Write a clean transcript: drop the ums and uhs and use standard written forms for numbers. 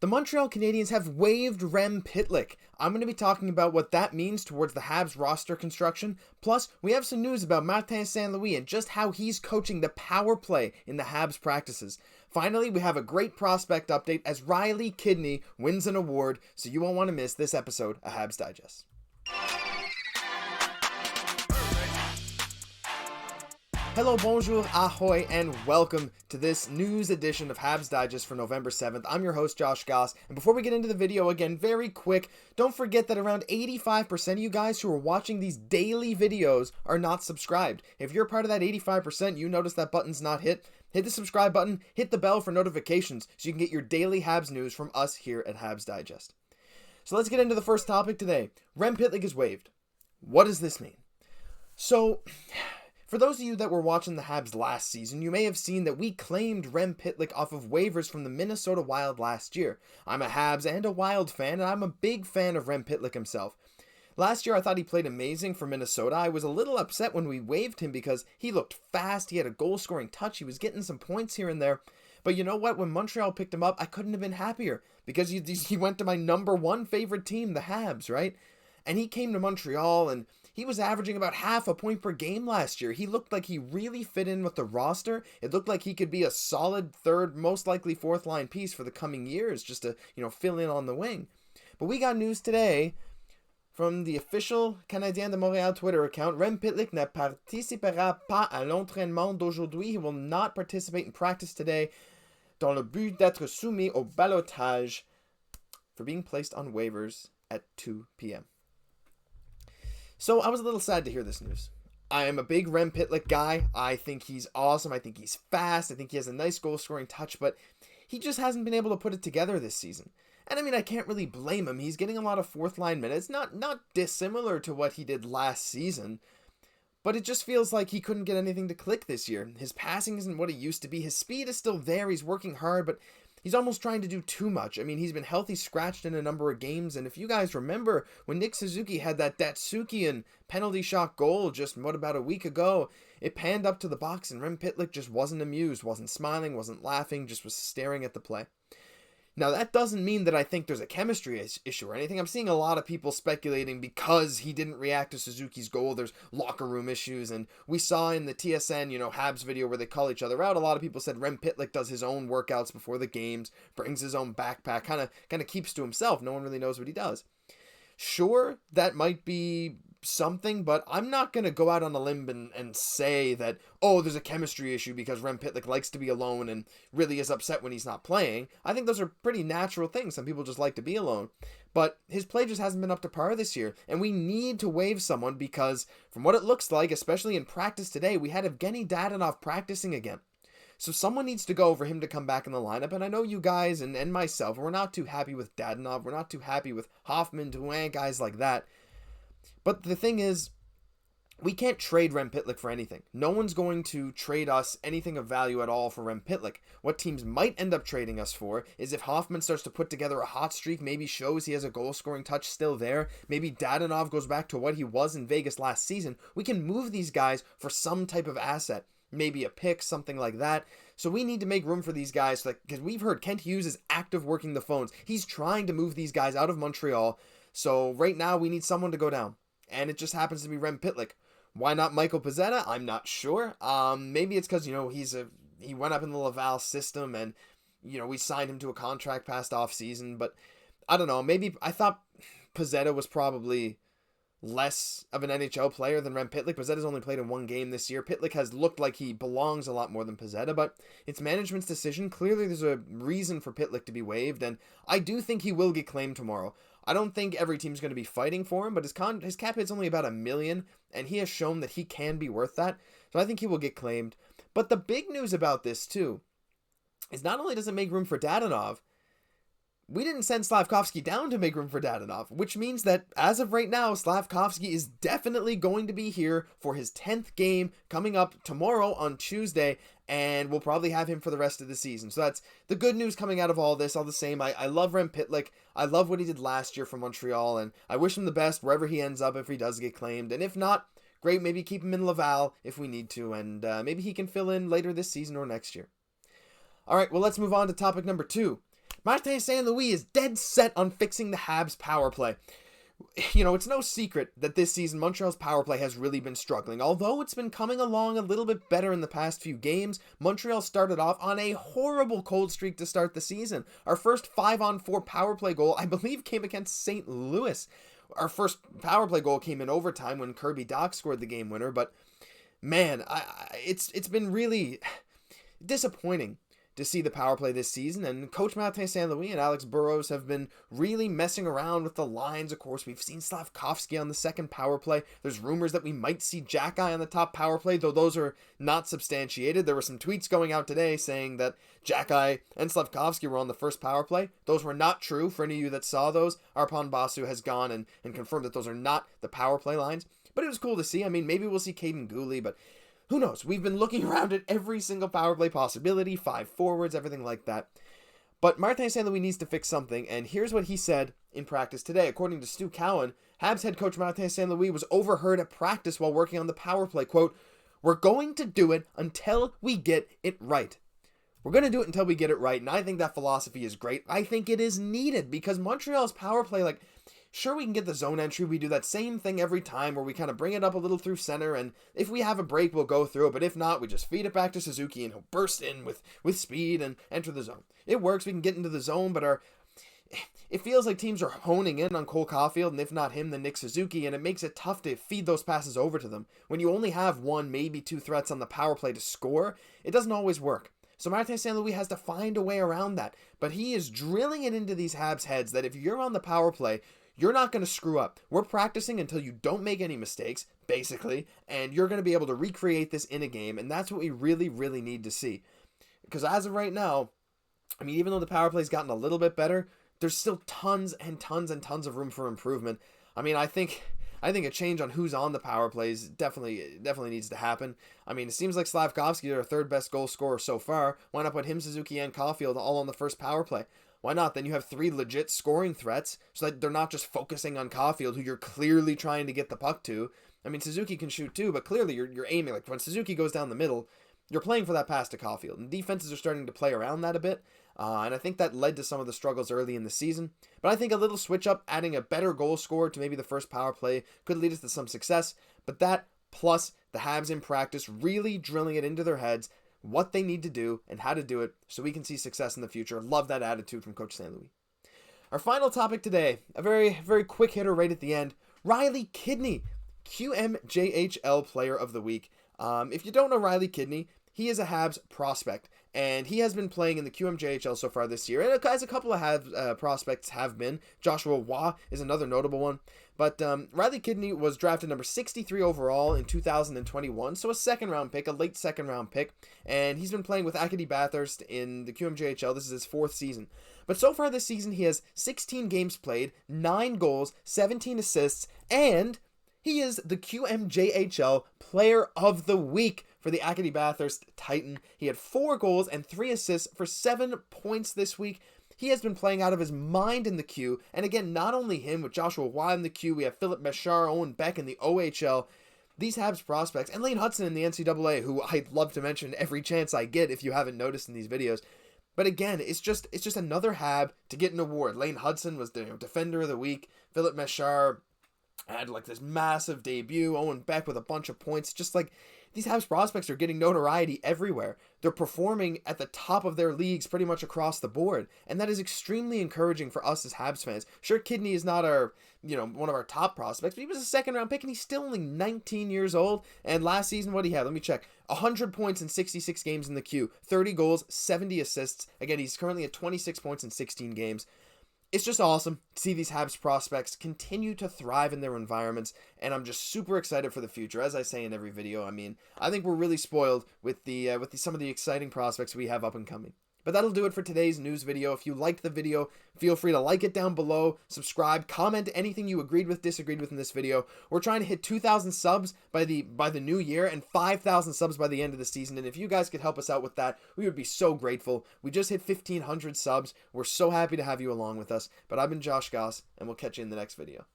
The Montreal Canadiens have waived Rem Pitlick. I'm going to be talking about what that means towards the Habs roster construction. Plus, we have some news about Martin St. Louis and just how he's coaching the power play in the Habs practices. Finally, we have a great prospect update as Riley Kidney wins an award, so you won't want to miss this episode of Habs Digest. Hello, bonjour, ahoy, and welcome to this news edition of Habs Digest for November 7th. I'm your host, Josh Gosse, and before we get into the video, again, very quick, don't forget that around 85% of you guys who are watching these daily videos are not subscribed. If you're part of that 85%, you notice that button's not hit the subscribe button, hit the bell for notifications so you can get your daily Habs news from us here at Habs Digest. So let's get into the first topic today. Rem Pitlick is waived. What does this mean? So, for those of you that were watching the Habs last season, you may have seen that we claimed Rem Pitlick off of waivers from the Minnesota Wild last year. I'm a Habs and a Wild fan, and I'm a big fan of Rem Pitlick himself. Last year, I thought he played amazing for Minnesota. I was a little upset when we waived him because he looked fast, he had a goal-scoring touch, he was getting some points here and there. But you know what? When Montreal picked him up, I couldn't have been happier because he went to my number one favorite team, the Habs, right? And he came to Montreal, and he was averaging about half a point per game last year. He looked like he really fit in with the roster. It looked like he could be a solid third, most likely fourth line piece for the coming years, just to, fill in on the wing. But we got news today from the official Canadien de Montréal Twitter account. Rem Pitlick ne participera pas à l'entraînement d'aujourd'hui. He will not participate in practice today dans le but d'être soumis au ballottage for being placed on waivers at 2 p.m. So I was a little sad to hear this news. I am a big Rem Pitlick guy. I think he's awesome. I think he's fast. I think he has a nice goal-scoring touch, but he just hasn't been able to put it together this season. And I mean, I can't really blame him. He's getting a lot of fourth-line minutes, not dissimilar to what he did last season, but it just feels like he couldn't get anything to click this year. His passing isn't what it used to be. His speed is still there. He's working hard, but he's almost trying to do too much. I mean, he's been healthy scratched in a number of games, and if you guys remember, when Nick Suzuki had that Datsukian penalty shot goal just, about a week ago, it panned up to the box, and Rem Pitlick just wasn't amused, wasn't smiling, wasn't laughing, just was staring at the play. Now, that doesn't mean that I think there's a chemistry issue or anything. I'm seeing a lot of people speculating because he didn't react to Suzuki's goal, there's locker room issues, and we saw in the TSN, Habs video where they call each other out, a lot of people said Rem Pitlick does his own workouts before the games, brings his own backpack, kind of keeps to himself. No one really knows what he does. Sure, that might be something, but I'm not going to go out on a limb and say that, there's a chemistry issue because Rem Pitlick likes to be alone and really is upset when he's not playing. I think those are pretty natural things. Some people just like to be alone. But his play just hasn't been up to par this year, and we need to waive someone because from what it looks like, especially in practice today, we had Evgenii Dadonov practicing again. So someone needs to go for him to come back in the lineup, and I know you guys and myself, we're not too happy with Dadonov, we're not too happy with Hoffman, Drouin, guys like that. But the thing is, we can't trade Rem Pitlick for anything. No one's going to trade us anything of value at all for Rem Pitlick. What teams might end up trading us for is if Hoffman starts to put together a hot streak, maybe shows he has a goal-scoring touch still there, maybe Dadonov goes back to what he was in Vegas last season, we can move these guys for some type of asset. Maybe a pick, something like that. So we need to make room for these guys because we've heard Kent Hughes is active working the phones. He's trying to move these guys out of Montreal. So right now we need someone to go down. And it just happens to be Rem Pitlick. Why not Michael Pezzetta? I'm not sure. Maybe it's because, he went up in the Laval system and, we signed him to a contract past off season. But I don't know. Maybe I thought Pezzetta was probably less of an NHL player than Rem Pitlick. Pezzetta's only played in one game this year. Pitlick has looked like he belongs a lot more than Pezzetta, but it's management's decision. Clearly there's a reason for Pitlick to be waived, and I do think he will get claimed tomorrow. I don't think every team's going to be fighting for him, but his cap hit's only about $1 million, and he has shown that he can be worth that, so I think he will get claimed. But the big news about this, too, is not only does it make room for Dadonov, we didn't send Slafkovsky down to make room for Dadonov, which means that, as of right now, Slafkovsky is definitely going to be here for his 10th game coming up tomorrow on Tuesday, and we'll probably have him for the rest of the season. So that's the good news coming out of all this. All the same, I love Rem Pitlick. I love what he did last year for Montreal, and I wish him the best wherever he ends up if he does get claimed. And if not, great, maybe keep him in Laval if we need to, and maybe he can fill in later this season or next year. All right, well, let's move on to topic number 2. Martin St. Louis is dead set on fixing the Habs power play. You know, it's no secret that this season Montreal's power play has really been struggling. Although it's been coming along a little bit better in the past few games, Montreal started off on a horrible cold streak to start the season. Our first 5-on-4 power play goal, I believe, came against St. Louis. Our first power play goal came in overtime when Kirby Dach scored the game winner, but man, it's been really disappointing to see the power play this season, and Coach Martin St. Louis and Alex Burrows have been really messing around with the lines. Of course, we've seen Slafkovsky on the second power play. There's rumors that we might see Evgenii on the top power play, though those are not substantiated. There were some tweets going out today saying that Evgenii and Slafkovsky were on the first power play. Those were not true. For any of you that saw those, Arpon Basu has gone and confirmed that those are not the power play lines. But it was cool to see. I mean, maybe we'll see Caden Gooley, but who knows? We've been looking around at every single power play possibility, 5 forwards, everything like that. But Martin St. Louis needs to fix something, and here's what he said in practice today. According to Stu Cowan, Habs head coach Martin St. Louis was overheard at practice while working on the power play. Quote, "We're going to do it until we get it right." We're going to do it until we get it right, and I think that philosophy is great. I think it is needed because Montreal's power play, sure, we can get the zone entry. We do that same thing every time where we kind of bring it up a little through center, and if we have a break, we'll go through it. But if not, we just feed it back to Suzuki, and he'll burst in with speed and enter the zone. It works. We can get into the zone, but it feels like teams are honing in on Cole Caufield, and if not him, then Nick Suzuki, and it makes it tough to feed those passes over to them. When you only have 1, maybe 2 threats on the power play to score, it doesn't always work. So Martin St. Louis has to find a way around that. But he is drilling it into these Habs' heads that if you're on the power play, you're not going to screw up. We're practicing until you don't make any mistakes, basically, and you're going to be able to recreate this in a game, and that's what we really, really need to see. Because as of right now, I mean, even though the power play's gotten a little bit better, there's still tons and tons and tons of room for improvement. I mean, I think a change on who's on the power plays definitely needs to happen. I mean, it seems like Slafkovsky is our 3rd best goal scorer so far. Why not put him, Suzuki, and Caufield all on the first power play? Why not? Then you have 3 legit scoring threats so that they're not just focusing on Caufield, who you're clearly trying to get the puck to. I mean, Suzuki can shoot too, but clearly you're aiming. Like when Suzuki goes down the middle, you're playing for that pass to Caufield. And defenses are starting to play around that a bit. And I think that led to some of the struggles early in the season. But I think a little switch up, adding a better goal scorer to maybe the first power play could lead us to some success. But that, plus the Habs in practice, really drilling it into their heads, what they need to do and how to do it so we can see success in the future. Love that attitude from Coach St. Louis. Our final topic today, a very, very quick hitter right at the end. Riley Kidney, QMJHL Player of the Week. If you don't know Riley Kidney, he is a Habs prospect, and he has been playing in the QMJHL so far this year, and as a couple of Habs prospects have been. Joshua Waugh is another notable one, but Riley Kidney was drafted number 63 overall in 2021, so a second-round pick, a late second-round pick, and he's been playing with Evgenii Bathurst in the QMJHL. This is his 4th season. But so far this season, he has 16 games played, 9 goals, 17 assists, and he is the QMJHL Player of the Week for the Evgenii Bathurst Titan. He had 4 goals and 3 assists for 7 points this week. He has been playing out of his mind in the Q. And again, not only him, with Joshua Waugh in the Q, we have Philip Meshar, Owen Beck in the OHL. These Habs prospects, and Lane Hudson in the NCAA, who I'd love to mention every chance I get if you haven't noticed in these videos. But again, it's just another Hab to get an award. Lane Hudson was the Defender of the Week. Philip Meshar had this massive debut. Owen Beck with a bunch of points. Just these Habs prospects are getting notoriety everywhere. They're performing at the top of their leagues pretty much across the board. And that is extremely encouraging for us as Habs fans. Sure, Kidney is not one of our top prospects, but he was a second-round pick, and he's still only 19 years old. And last season, what did he have? Let me check. 100 points in 66 games in the Q. 30 goals, 70 assists. Again, he's currently at 26 points in 16 games. It's just awesome to see these Habs prospects continue to thrive in their environments, and I'm just super excited for the future. As I say in every video, I mean, I think we're really spoiled with some of the exciting prospects we have up and coming. But that'll do it for today's news video. If you liked the video, feel free to like it down below, subscribe, comment anything you agreed with, disagreed with in this video. We're trying to hit 2,000 subs by the new year and 5,000 subs by the end of the season. And if you guys could help us out with that, we would be so grateful. We just hit 1,500 subs. We're so happy to have you along with us. But I've been Josh Gosse, and we'll catch you in the next video.